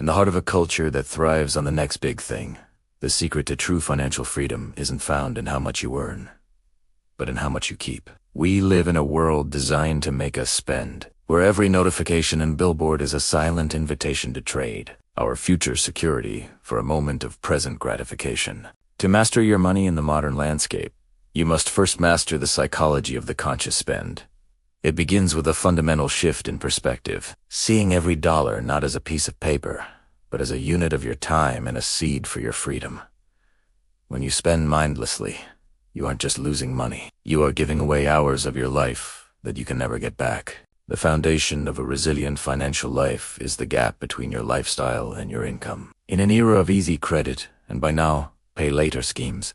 In the heart of a culture that thrives on the next big thing, the secret to true financial freedom isn't found in how much you earn, but in how much you keep. We live in a world designed to make us spend, where every notification and billboard is a silent invitation to trade our future security for a moment of present gratification. To master your money in the modern landscape, you must first master the psychology of the conscious spend. It begins with a fundamental shift in perspective, seeing every dollar not as a piece of paper, but as a unit of your time and a seed for your freedom. When you spend mindlessly, you aren't just losing money. You are giving away hours of your life that you can never get back. The foundation of a resilient financial life is the gap between your lifestyle and your income. In an era of easy credit, and by now, pay later schemes,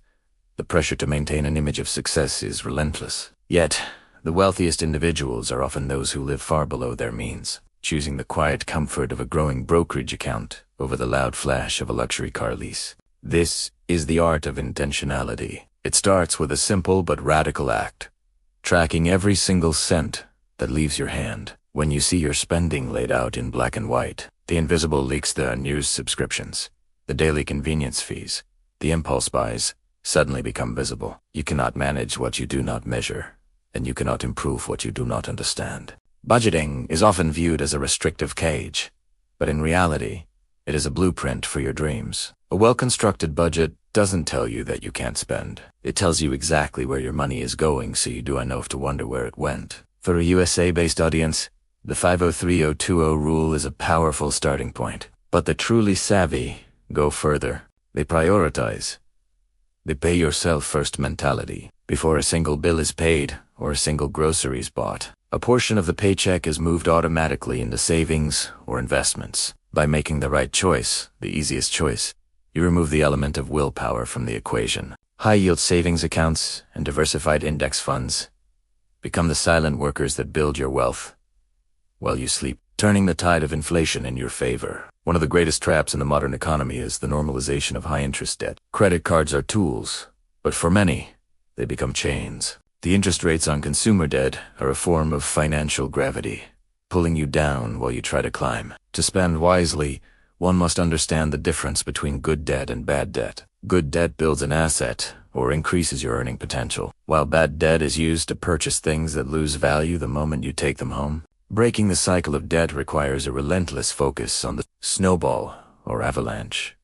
the pressure to maintain an image of success is relentless. Yet, the wealthiest individuals are often those who live far below their means, choosing the quiet comfort of a growing brokerage account over the loud flash of a luxury car lease. This is the art of intentionality. It starts with a simple but radical act, tracking every single cent that leaves your hand. When you see your spending laid out in black and white, the invisible leaks, the news subscriptions, the daily convenience fees, the impulse buys, suddenly become visible. You cannot manage what you do not measure, and you cannot improve what you do not understand. Budgeting is often viewed as a restrictive cage, but in reality, it is a blueprint for your dreams. A well-constructed budget doesn't tell you that you can't spend. It tells you exactly where your money is going, so you do enough to wonder where it went. For a USA-based audience, the 503-020 rule is a powerful starting point. But the truly savvy go further. They prioritize. They pay yourself first mentality. Before a single bill is paid or a single grocery is bought, a portion of the paycheck is moved automatically into savings or investments. By making the right choice, the easiest choice, you remove the element of willpower from the equation. High-yield savings accounts and diversified index funds become the silent workers that build your wealth while you sleep, turning the tide of inflation in your favor. One of the greatest traps in the modern economy is the normalization of high-interest debt. Credit cards are tools, but for many, they become chains. The interest rates on consumer debt are a form of financial gravity, pulling you down while you try to climb. To spend wisely, one must understand the difference between good debt and bad debt. Good debt builds an asset or increases your earning potential, while bad debt is used to purchase things that lose value the moment you take them home. Breaking the cycle of debt requires a relentless focus on the snowball or avalanche.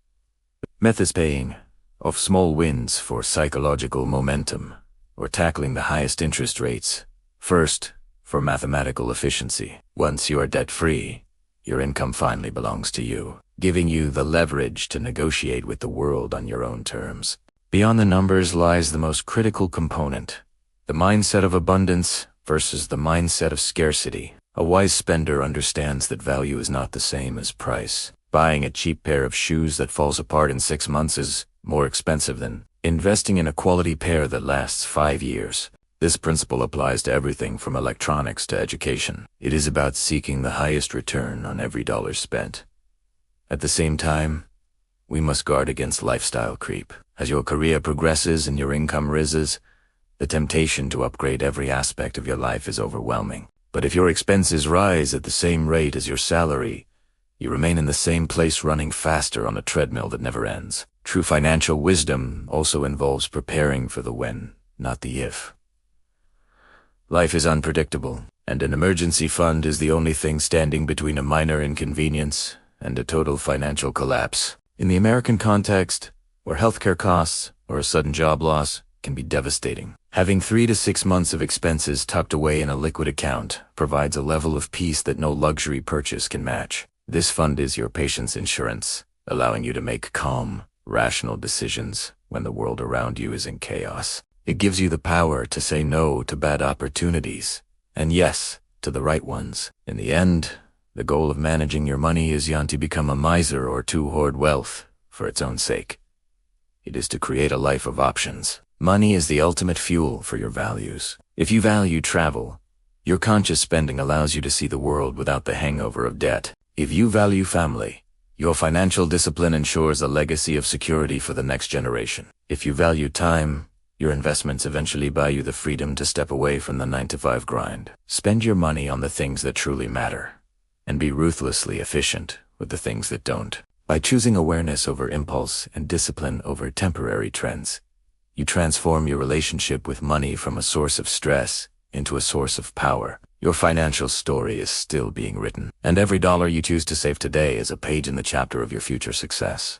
Myth is paying off small wins for psychological momentum, or tackling the highest interest rates first for mathematical efficiency. Once you are debt-free, your income finally belongs to you, giving you the leverage to negotiate with the world on your own terms. Beyond the numbers lies the most critical component, the mindset of abundance versus the mindset of scarcity. A wise spender understands that value is not the same as price. Buying a cheap pair of shoes that falls apart in 6 months is more expensive than investing in a quality pair that lasts 5 years. This principle applies to everything from electronics to education. It is about seeking the highest return on every dollar spent. At the same time, we must guard against lifestyle creep. As your career progresses and your income rises, the temptation to upgrade every aspect of your life is overwhelming. But if your expenses rise at the same rate as your salary, you remain in the same place running faster on a treadmill that never ends. True financial wisdom also involves preparing for the when, not the if. Life is unpredictable, and an emergency fund is the only thing standing between a minor inconvenience and a total financial collapse. In the American context, where healthcare costs or a sudden job loss can be devastating, having 3 to 6 months of expenses tucked away in a liquid account provides a level of peace that no luxury purchase can match. This fund is your patience insurance, allowing you to make calm, rational decisions when the world around you is in chaos. It gives you the power to say no to bad opportunities, and yes to the right ones. In the end, the goal of managing your money is not to become a miser or to hoard wealth for its own sake. It is to create a life of options. Money is the ultimate fuel for your values. If you value travel, your conscious spending allows you to see the world without the hangover of debt. If you value family, your financial discipline ensures a legacy of security for the next generation. If you value time, your investments eventually buy you the freedom to step away from the 9-to-5 grind. Spend your money on the things that truly matter, and be ruthlessly efficient with the things that don't. By choosing awareness over impulse and discipline over temporary trends, you transform your relationship with money from a source of stress into a source of power. Your financial story is still being written, and every dollar you choose to save today is a page in the chapter of your future success.